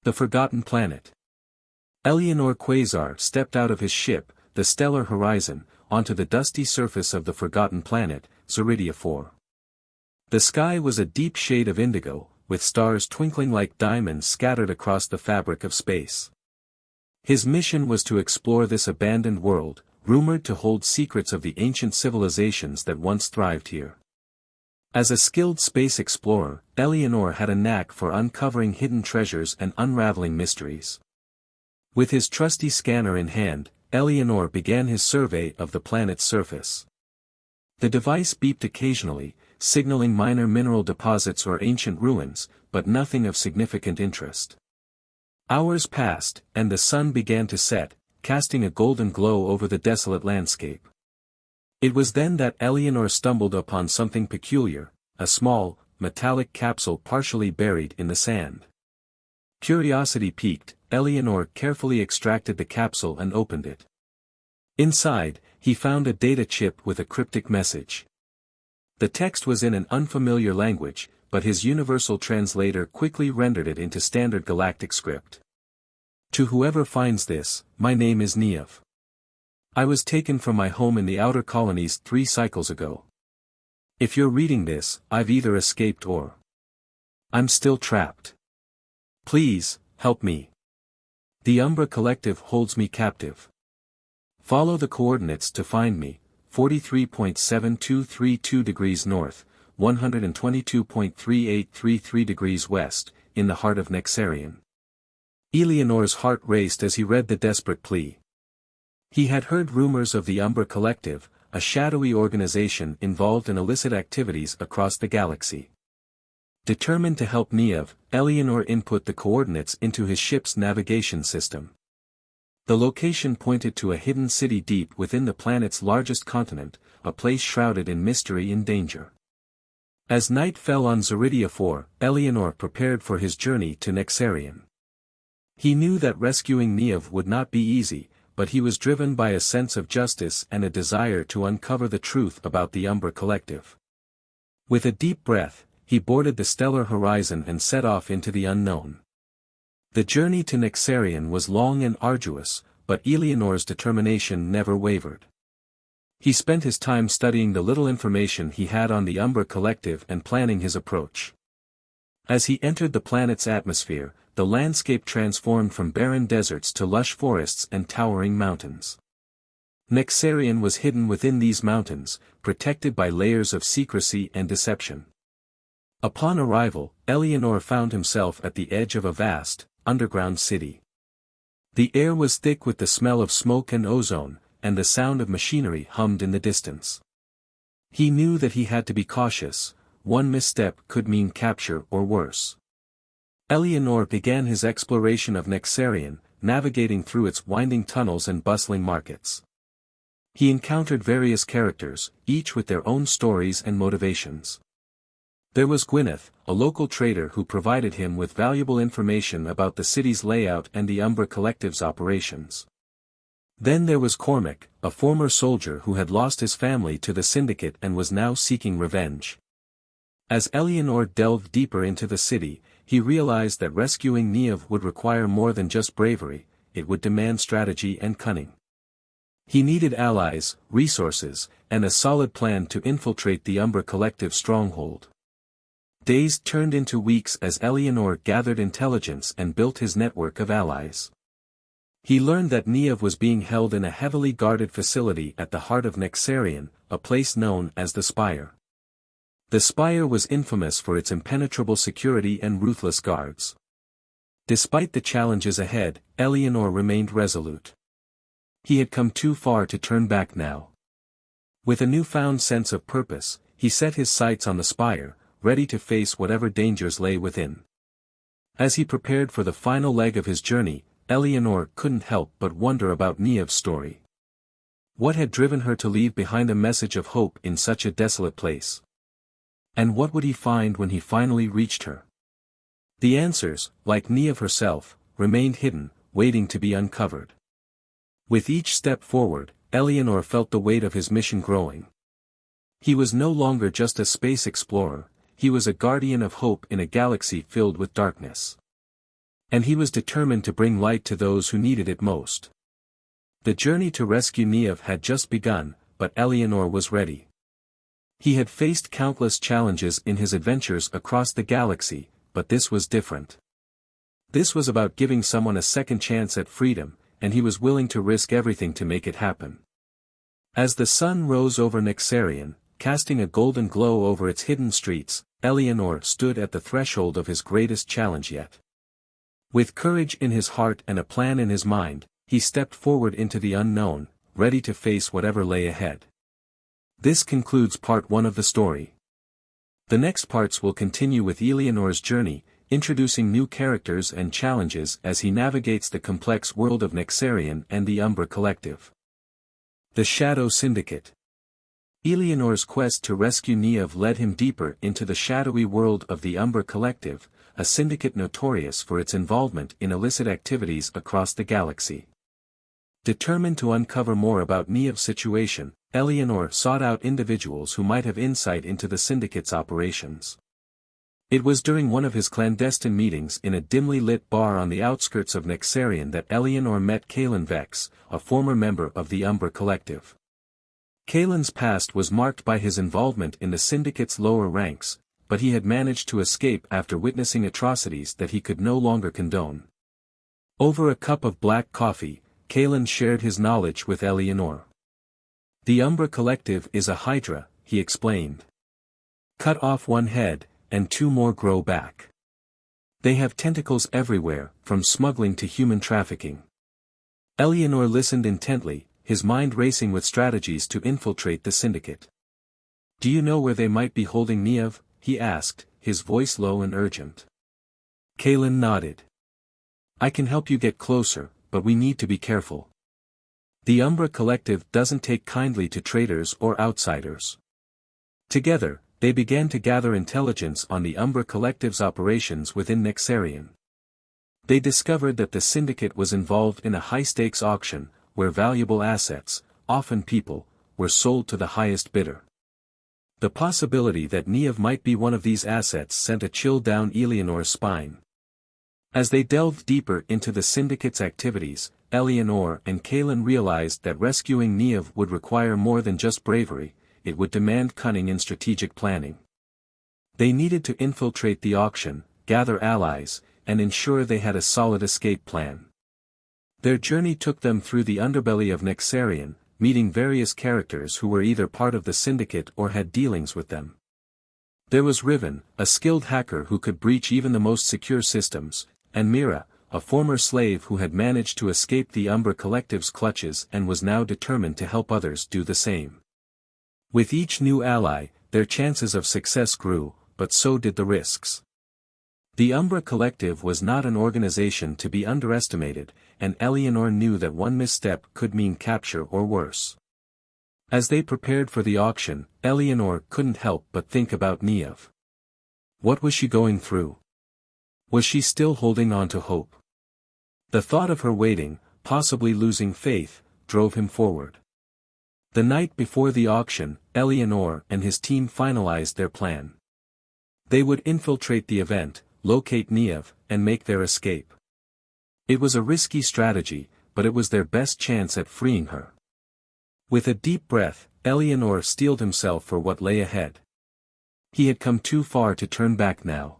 The Forgotten Planet. Eleanor Quasar stepped out of his ship, the Stellar Horizon, onto the dusty surface of the Forgotten Planet, Zaridia 4. The sky was a deep shade of indigo, with stars twinkling like diamonds scattered across the fabric of space. His mission was to explore this abandoned world, rumored to hold secrets of the ancient civilizations that once thrived here. As a skilled space explorer, Eleanor had a knack for uncovering hidden treasures and unraveling mysteries. With his trusty scanner in hand, Eleanor began his survey of the planet's surface. The device beeped occasionally, signaling minor mineral deposits or ancient ruins, but nothing of significant interest. Hours passed, and the sun began to set, casting a golden glow over the desolate landscape. It was then that Eleanor stumbled upon something peculiar, a small, metallic capsule partially buried in the sand. Curiosity piqued, Eleanor carefully extracted the capsule and opened it. Inside, he found a data chip with a cryptic message. The text was in an unfamiliar language, but his universal translator quickly rendered it into standard Galactic script. To whoever finds this, my name is Neov. I was taken from my home in the outer colonies 3 cycles ago. If you're reading this, I've either escaped or I'm still trapped. Please, help me. The Umbra Collective holds me captive. Follow the coordinates to find me, 43.7232 degrees north, 122.3833 degrees west, in the heart of Nexarian. Eleanor's heart raced as he read the desperate plea. He had heard rumors of the Umbra Collective, a shadowy organization involved in illicit activities across the galaxy. Determined to help Neov, Eleanor input the coordinates into his ship's navigation system. The location pointed to a hidden city deep within the planet's largest continent, a place shrouded in mystery and danger. As night fell on Zaridia 4, Eleanor prepared for his journey to Nexarian. He knew that rescuing Neov would not be easy, but he was driven by a sense of justice and a desire to uncover the truth about the Umbra Collective. With a deep breath, he boarded the Stellar Horizon and set off into the unknown. The journey to Nexarian was long and arduous, but Eleanor's determination never wavered. He spent his time studying the little information he had on the Umbra Collective and planning his approach. As he entered the planet's atmosphere, the landscape transformed from barren deserts to lush forests and towering mountains. Nexarian was hidden within these mountains, protected by layers of secrecy and deception. Upon arrival, Eleanor found himself at the edge of a vast, underground city. The air was thick with the smell of smoke and ozone, and the sound of machinery hummed in the distance. He knew that he had to be cautious. One misstep could mean capture or worse. Eleanor began his exploration of Nexarian, navigating through its winding tunnels and bustling markets. He encountered various characters, each with their own stories and motivations. There was Gwyneth, a local trader who provided him with valuable information about the city's layout and the Umbra Collective's operations. Then there was Cormac, a former soldier who had lost his family to the Syndicate and was now seeking revenge. As Eleanor delved deeper into the city, he realized that rescuing Neov would require more than just bravery, it would demand strategy and cunning. He needed allies, resources, and a solid plan to infiltrate the Umbra Collective stronghold. Days turned into weeks as Eleanor gathered intelligence and built his network of allies. He learned that Neov was being held in a heavily guarded facility at the heart of Nexarian, a place known as the Spire. The Spire was infamous for its impenetrable security and ruthless guards. Despite the challenges ahead, Eleanor remained resolute. He had come too far to turn back now. With a newfound sense of purpose, he set his sights on the Spire, ready to face whatever dangers lay within. As he prepared for the final leg of his journey, Eleanor couldn't help but wonder about Neov's story. What had driven her to leave behind a message of hope in such a desolate place? And what would he find when he finally reached her? The answers, like Neov herself, remained hidden, waiting to be uncovered. With each step forward, Eleanor felt the weight of his mission growing. He was no longer just a space explorer, he was a guardian of hope in a galaxy filled with darkness. And he was determined to bring light to those who needed it most. The journey to rescue Niev had just begun, but Eleanor was ready. He had faced countless challenges in his adventures across the galaxy, but this was different. This was about giving someone a second chance at freedom, and he was willing to risk everything to make it happen. As the sun rose over Nexarian, casting a golden glow over its hidden streets, Eleanor stood at the threshold of his greatest challenge yet. With courage in his heart and a plan in his mind, he stepped forward into the unknown, ready to face whatever lay ahead. This concludes part 1 of the story. The next parts will continue with Eleanor's journey, introducing new characters and challenges as he navigates the complex world of Nexarian and the Umbra Collective. The Shadow Syndicate. Eleanor's quest to rescue Niev led him deeper into the shadowy world of the Umbra Collective, a syndicate notorious for its involvement in illicit activities across the galaxy. Determined to uncover more about Niev's situation, Eleanor sought out individuals who might have insight into the syndicate's operations. It was during one of his clandestine meetings in a dimly lit bar on the outskirts of Nexarian that Eleanor met Kalen Vex, a former member of the Umbra Collective. Kalen's past was marked by his involvement in the syndicate's lower ranks, but he had managed to escape after witnessing atrocities that he could no longer condone. Over a cup of black coffee, Kalen shared his knowledge with Eleanor. The Umbra Collective is a hydra, he explained. Cut off one head, and 2 more grow back. They have tentacles everywhere, from smuggling to human trafficking. Eleanor listened intently, his mind racing with strategies to infiltrate the syndicate. Do you know where they might be holding Niev? He asked, his voice low and urgent. Kalen nodded. I can help you get closer, but we need to be careful. The Umbra Collective doesn't take kindly to traitors or outsiders. Together, they began to gather intelligence on the Umbra Collective's operations within Nexarian. They discovered that the syndicate was involved in a high-stakes auction, where valuable assets, often people, were sold to the highest bidder. The possibility that Niev might be one of these assets sent a chill down Eleanor's spine. As they delved deeper into the syndicate's activities, Eleanor and Kalen realized that rescuing Niev would require more than just bravery, it would demand cunning and strategic planning. They needed to infiltrate the auction, gather allies, and ensure they had a solid escape plan. Their journey took them through the underbelly of Nexarian, meeting various characters who were either part of the syndicate or had dealings with them. There was Riven, a skilled hacker who could breach even the most secure systems, and Mira, a former slave who had managed to escape the Umbra Collective's clutches and was now determined to help others do the same. With each new ally, their chances of success grew, but so did the risks. The Umbra Collective was not an organization to be underestimated, and Eleanor knew that one misstep could mean capture or worse. As they prepared for the auction, Eleanor couldn't help but think about Niev. What was she going through? Was she still holding on to hope? The thought of her waiting, possibly losing faith, drove him forward. The night before the auction, Eleanor and his team finalized their plan. They would infiltrate the event, locate Niev, and make their escape. It was a risky strategy, but it was their best chance at freeing her. With a deep breath, Eleanor steeled himself for what lay ahead. He had come too far to turn back now.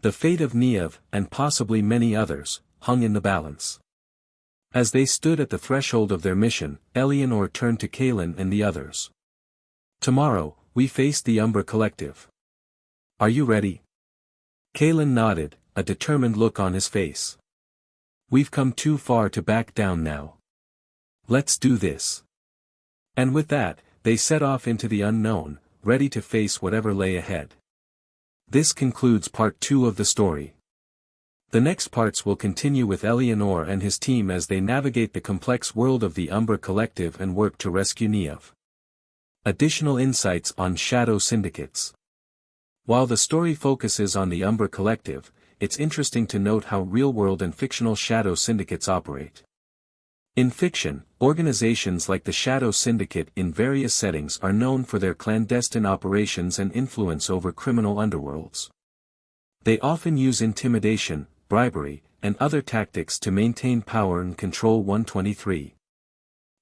The fate of Niev, and possibly many others, hung in the balance. As they stood at the threshold of their mission, Eleanor turned to Kalen and the others. Tomorrow, we face the Umbra Collective. Are you ready? Kalen nodded, a determined look on his face. We've come too far to back down now. Let's do this. And with that, they set off into the unknown, ready to face whatever lay ahead. This concludes part 2 of the story. The next parts will continue with Eleanor and his team as they navigate the complex world of the Umbra Collective and work to rescue Niev. Additional insights on shadow syndicates. While the story focuses on the Umbra Collective, it's interesting to note how real-world and fictional shadow syndicates operate. In fiction, organizations like the Shadow Syndicate in various settings are known for their clandestine operations and influence over criminal underworlds. They often use intimidation, bribery, and other tactics to maintain power and control. 123.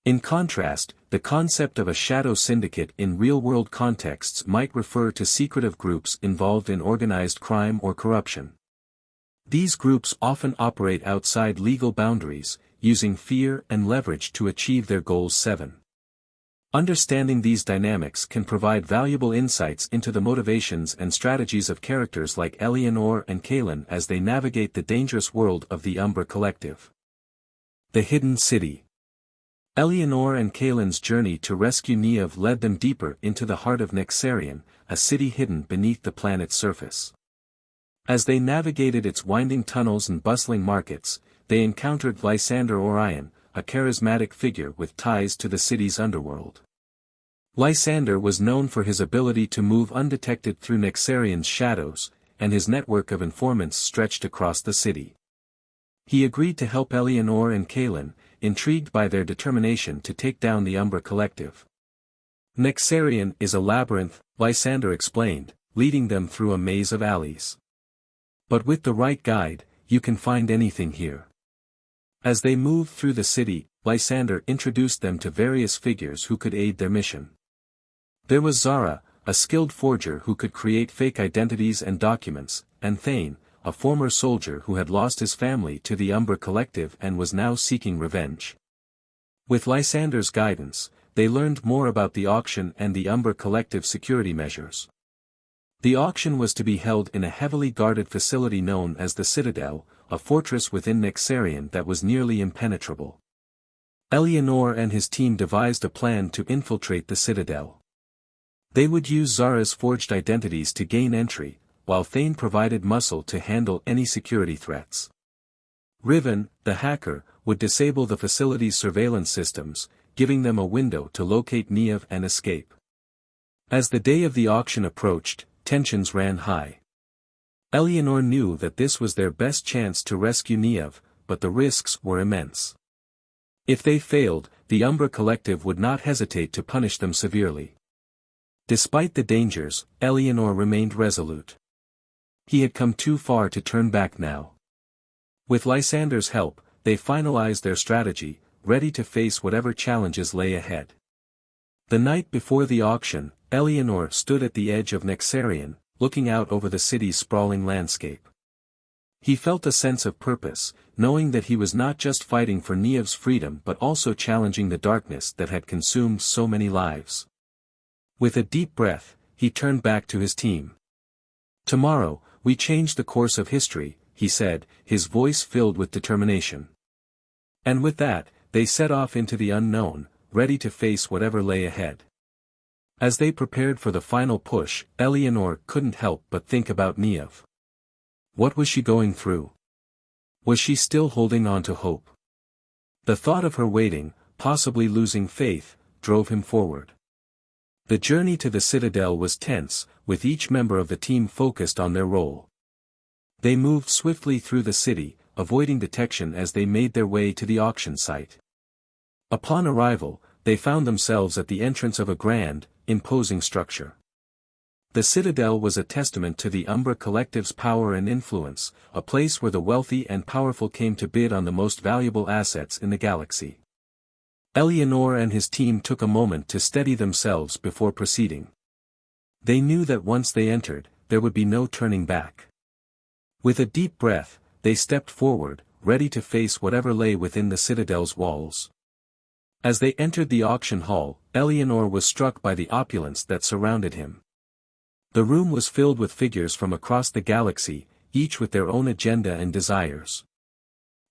In contrast, the concept of a shadow syndicate in real-world contexts might refer to secretive groups involved in organized crime or corruption. These groups often operate outside legal boundaries, using fear and leverage to achieve their goals. 7. Understanding these dynamics can provide valuable insights into the motivations and strategies of characters like Eleanor and Kalen as they navigate the dangerous world of the Umbra Collective. The Hidden City. Eleanor and Kalen's journey to rescue Niev led them deeper into the heart of Nexarian, a city hidden beneath the planet's surface. As they navigated its winding tunnels and bustling markets, they encountered Lysander Orion, a charismatic figure with ties to the city's underworld. Lysander was known for his ability to move undetected through Nexarian's shadows, and his network of informants stretched across the city. He agreed to help Eleanor and Kalen, intrigued by their determination to take down the Umbra Collective. Nexarian is a labyrinth, Lysander explained, leading them through a maze of alleys. But with the right guide, you can find anything here. As they moved through the city, Lysander introduced them to various figures who could aid their mission. There was Zara, a skilled forger who could create fake identities and documents, and Thane, a former soldier who had lost his family to the Umbra Collective and was now seeking revenge. With Lysander's guidance, they learned more about the auction and the Umbra Collective security measures. The auction was to be held in a heavily guarded facility known as the Citadel, a fortress within Nexarian that was nearly impenetrable. Eleanor and his team devised a plan to infiltrate the Citadel. They would use Zara's forged identities to gain entry, while Thane provided muscle to handle any security threats. Riven, the hacker, would disable the facility's surveillance systems, giving them a window to locate Niev and escape. As the day of the auction approached, tensions ran high. Eleanor knew that this was their best chance to rescue Niev, but the risks were immense. If they failed, the Umbra Collective would not hesitate to punish them severely. Despite the dangers, Eleanor remained resolute. He had come too far to turn back now. With Lysander's help, they finalized their strategy, ready to face whatever challenges lay ahead. The night before the auction, Eleanor stood at the edge of Nexarian, looking out over the city's sprawling landscape. He felt a sense of purpose, knowing that he was not just fighting for Niev's freedom but also challenging the darkness that had consumed so many lives. With a deep breath, he turned back to his team. "Tomorrow, we change the course of history," he said, his voice filled with determination. And with that, they set off into the unknown, ready to face whatever lay ahead. As they prepared for the final push, Eleanor couldn't help but think about Niev. What was she going through? Was she still holding on to hope? The thought of her waiting, possibly losing faith, drove him forward. The journey to the Citadel was tense, with each member of the team focused on their role. They moved swiftly through the city, avoiding detection as they made their way to the auction site. Upon arrival, they found themselves at the entrance of a grand, imposing structure. The Citadel was a testament to the Umbra Collective's power and influence, a place where the wealthy and powerful came to bid on the most valuable assets in the galaxy. Eleanor and his team took a moment to steady themselves before proceeding. They knew that once they entered, there would be no turning back. With a deep breath, they stepped forward, ready to face whatever lay within the Citadel's walls. As they entered the auction hall, Eleanor was struck by the opulence that surrounded him. The room was filled with figures from across the galaxy, each with their own agenda and desires.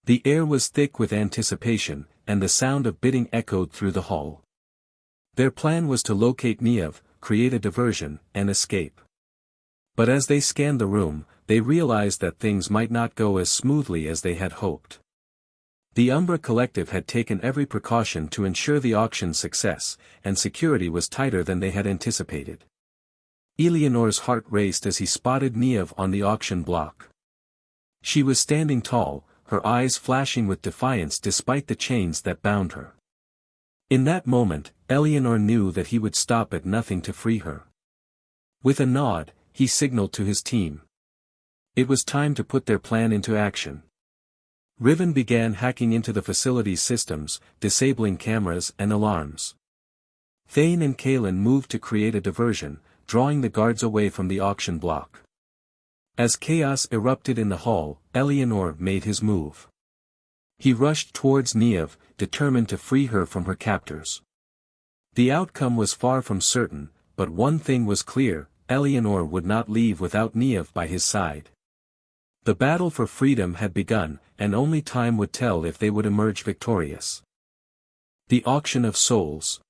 The air was thick with anticipation, and the sound of bidding echoed through the hall. Their plan was to locate Niev, create a diversion, and escape. But as they scanned the room, they realized that things might not go as smoothly as they had hoped. The Umbra Collective had taken every precaution to ensure the auction's success, and security was tighter than they had anticipated. Eleanor's heart raced as he spotted Niev on the auction block. She was standing tall, her eyes flashing with defiance despite the chains that bound her. In that moment, Eleanor knew that he would stop at nothing to free her. With a nod, he signaled to his team. It was time to put their plan into action. Riven began hacking into the facility's systems, disabling cameras and alarms. Thane and Kalen moved to create a diversion, drawing the guards away from the auction block. As chaos erupted in the hall, Eleanor made his move. He rushed towards Niev, determined to free her from her captors. The outcome was far from certain, but one thing was clear: Eleanor would not leave without Niev by his side. The battle for freedom had begun, and only time would tell if they would emerge victorious. The Auction of Souls.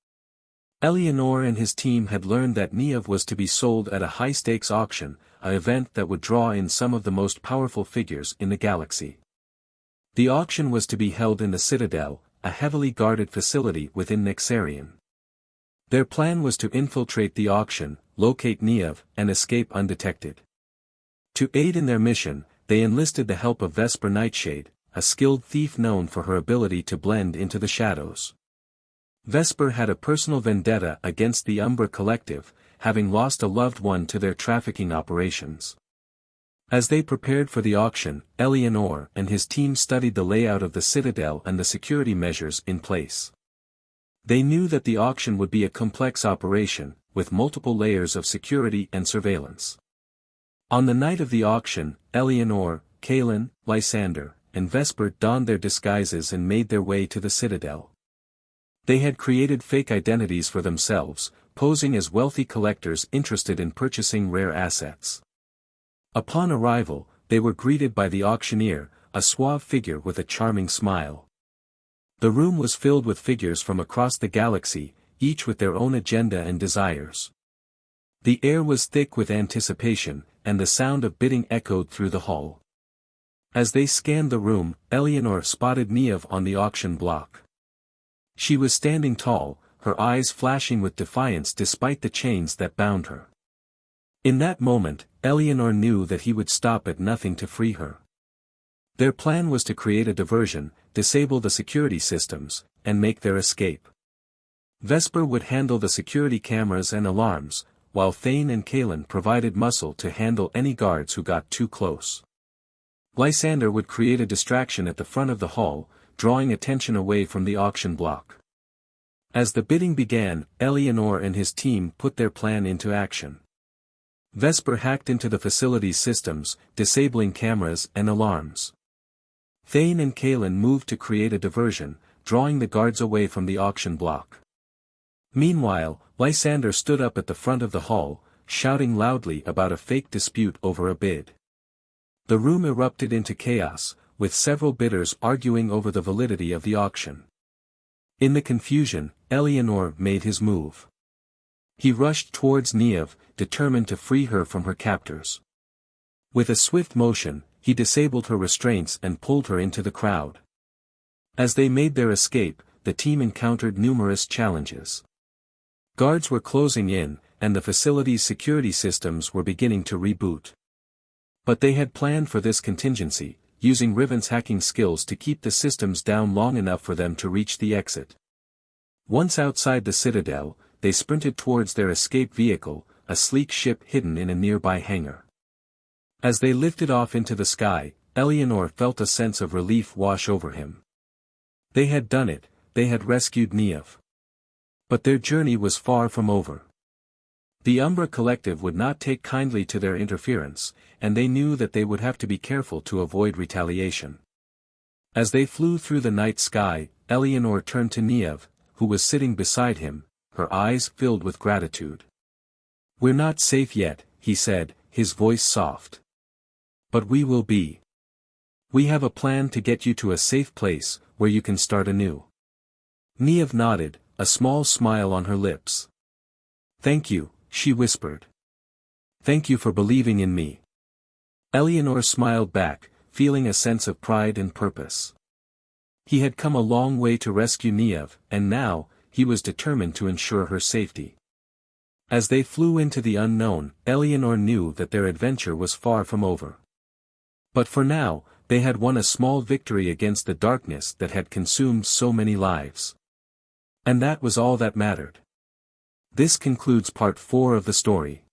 Eleanor and his team had learned that Niev was to be sold at a high-stakes auction, an event that would draw in some of the most powerful figures in the galaxy. The auction was to be held in the Citadel, a heavily guarded facility within Nexarian. Their plan was to infiltrate the auction, locate Niev, and escape undetected. To aid in their mission, they enlisted the help of Vesper Nightshade, a skilled thief known for her ability to blend into the shadows. Vesper had a personal vendetta against the Umbra Collective, having lost a loved one to their trafficking operations. As they prepared for the auction, Eleanor and his team studied the layout of the Citadel and the security measures in place. They knew that the auction would be a complex operation, with multiple layers of security and surveillance. On the night of the auction, Eleanor, Kalen, Lysander, and Vesper donned their disguises and made their way to the Citadel. They had created fake identities for themselves, posing as wealthy collectors interested in purchasing rare assets. Upon arrival, they were greeted by the auctioneer, a suave figure with a charming smile. The room was filled with figures from across the galaxy, each with their own agenda and desires. The air was thick with anticipation, and the sound of bidding echoed through the hall. As they scanned the room, Eleanor spotted Niev on the auction block. She was standing tall, her eyes flashing with defiance despite the chains that bound her. In that moment, Eleanor knew that he would stop at nothing to free her. Their plan was to create a diversion, disable the security systems, and make their escape. Vesper would handle the security cameras and alarms, while Thane and Kalen provided muscle to handle any guards who got too close. Lysander would create a distraction at the front of the hall, drawing attention away from the auction block. As the bidding began, Eleanor and his team put their plan into action. Vesper hacked into the facility's systems, disabling cameras and alarms. Thane and Kalen moved to create a diversion, drawing the guards away from the auction block. Meanwhile, Lysander stood up at the front of the hall, shouting loudly about a fake dispute over a bid. The room erupted into chaos, with several bidders arguing over the validity of the auction. In the confusion, Eleanor made his move. He rushed towards Niev, determined to free her from her captors. With a swift motion, he disabled her restraints and pulled her into the crowd. As they made their escape, the team encountered numerous challenges. Guards were closing in, and the facility's security systems were beginning to reboot. But they had planned for this contingency, using Riven's hacking skills to keep the systems down long enough for them to reach the exit. Once outside the Citadel, they sprinted towards their escape vehicle, a sleek ship hidden in a nearby hangar. As they lifted off into the sky, Eleanor felt a sense of relief wash over him. They had done it, they had rescued Niev. But their journey was far from over. The Umbra Collective would not take kindly to their interference, and they knew that they would have to be careful to avoid retaliation. As they flew through the night sky, Eleanor turned to Niev, who was sitting beside him, her eyes filled with gratitude. "We're not safe yet," he said, his voice soft. "But we will be. We have a plan to get you to a safe place, where you can start anew." Niev nodded, a small smile on her lips. "Thank you," she whispered. "Thank you for believing in me." Eleanor smiled back, feeling a sense of pride and purpose. He had come a long way to rescue Niev, and now, he was determined to ensure her safety. As they flew into the unknown, Eleanor knew that their adventure was far from over. But for now, they had won a small victory against the darkness that had consumed so many lives. And that was all that mattered. This concludes part 4 of the story.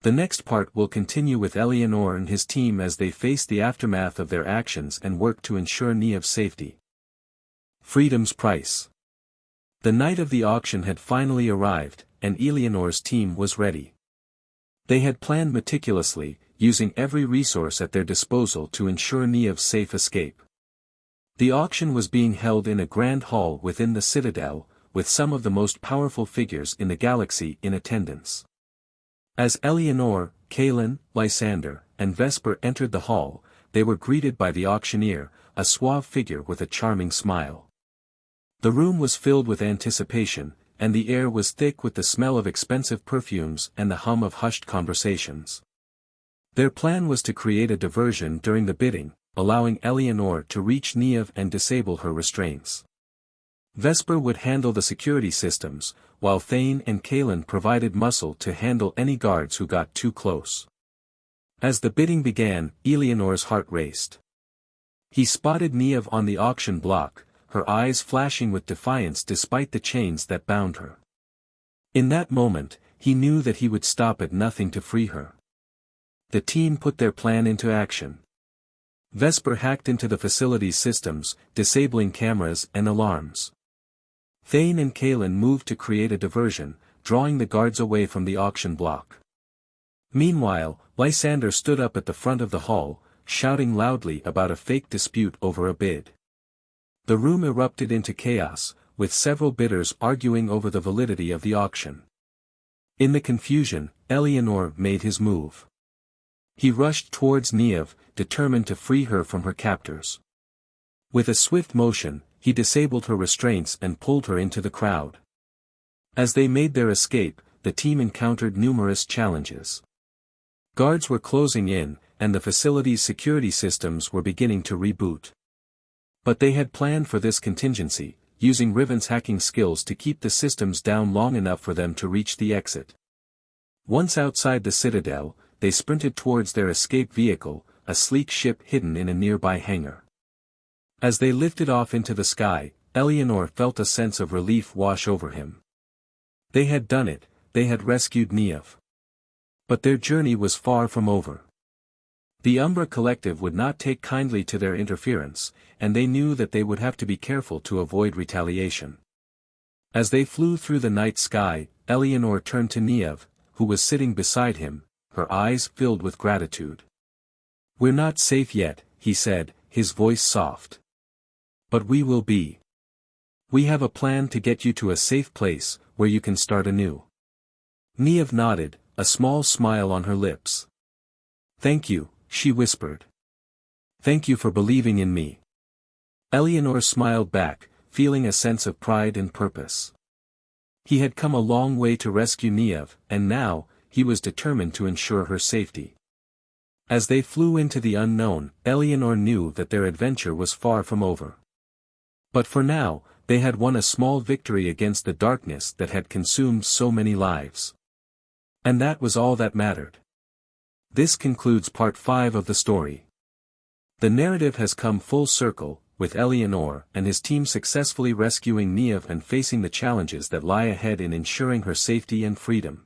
The next part will continue with Eleanor and his team as they face the aftermath of their actions and work to ensure Niamh's safety. Freedom's price. The night of the auction had finally arrived, and Eleanor's team was ready. They had planned meticulously, using every resource at their disposal to ensure Niamh's safe escape. The auction was being held in a grand hall within the Citadel, with some of the most powerful figures in the galaxy in attendance. As Eleanor, Kaelin, Lysander, and Vesper entered the hall, they were greeted by the auctioneer, a suave figure with a charming smile. The room was filled with anticipation, and the air was thick with the smell of expensive perfumes and the hum of hushed conversations. Their plan was to create a diversion during the bidding, allowing Eleanor to reach Niamh and disable her restraints. Vesper would handle the security systems, while Thane and Kaelin provided muscle to handle any guards who got too close. As the bidding began, Eleanor's heart raced. He spotted Niamh on the auction block, her eyes flashing with defiance despite the chains that bound her. In that moment, he knew that he would stop at nothing to free her. The team put their plan into action. Vesper hacked into the facility's systems, disabling cameras and alarms. Thane and Kaelin moved to create a diversion, drawing the guards away from the auction block. Meanwhile, Lysander stood up at the front of the hall, shouting loudly about a fake dispute over a bid. The room erupted into chaos, with several bidders arguing over the validity of the auction. In the confusion, Eleanor made his move. He rushed towards Niamh, determined to free her from her captors. With a swift motion, he disabled her restraints and pulled her into the crowd. As they made their escape, the team encountered numerous challenges. Guards were closing in, and the facility's security systems were beginning to reboot. But they had planned for this contingency, using Riven's hacking skills to keep the systems down long enough for them to reach the exit. Once outside the Citadel, they sprinted towards their escape vehicle, a sleek ship hidden in a nearby hangar. As they lifted off into the sky, Eleanor felt a sense of relief wash over him. They had done it, they had rescued Niamh. But their journey was far from over. The Umbra Collective would not take kindly to their interference, and they knew that they would have to be careful to avoid retaliation. As they flew through the night sky, Eleanor turned to Niamh, who was sitting beside him, her eyes filled with gratitude. "We're not safe yet," he said, his voice soft. "But we will be. We have a plan to get you to a safe place, where you can start anew." Niamh nodded, a small smile on her lips. "Thank you," she whispered. "Thank you for believing in me." Eleanor smiled back, feeling a sense of pride and purpose. He had come a long way to rescue Niamh, and now, he was determined to ensure her safety. As they flew into the unknown, Eleanor knew that their adventure was far from over. But for now, they had won a small victory against the darkness that had consumed so many lives. And that was all that mattered. This concludes part 5 of the story. The narrative has come full circle, with Eleanor and his team successfully rescuing Niamh and facing the challenges that lie ahead in ensuring her safety and freedom.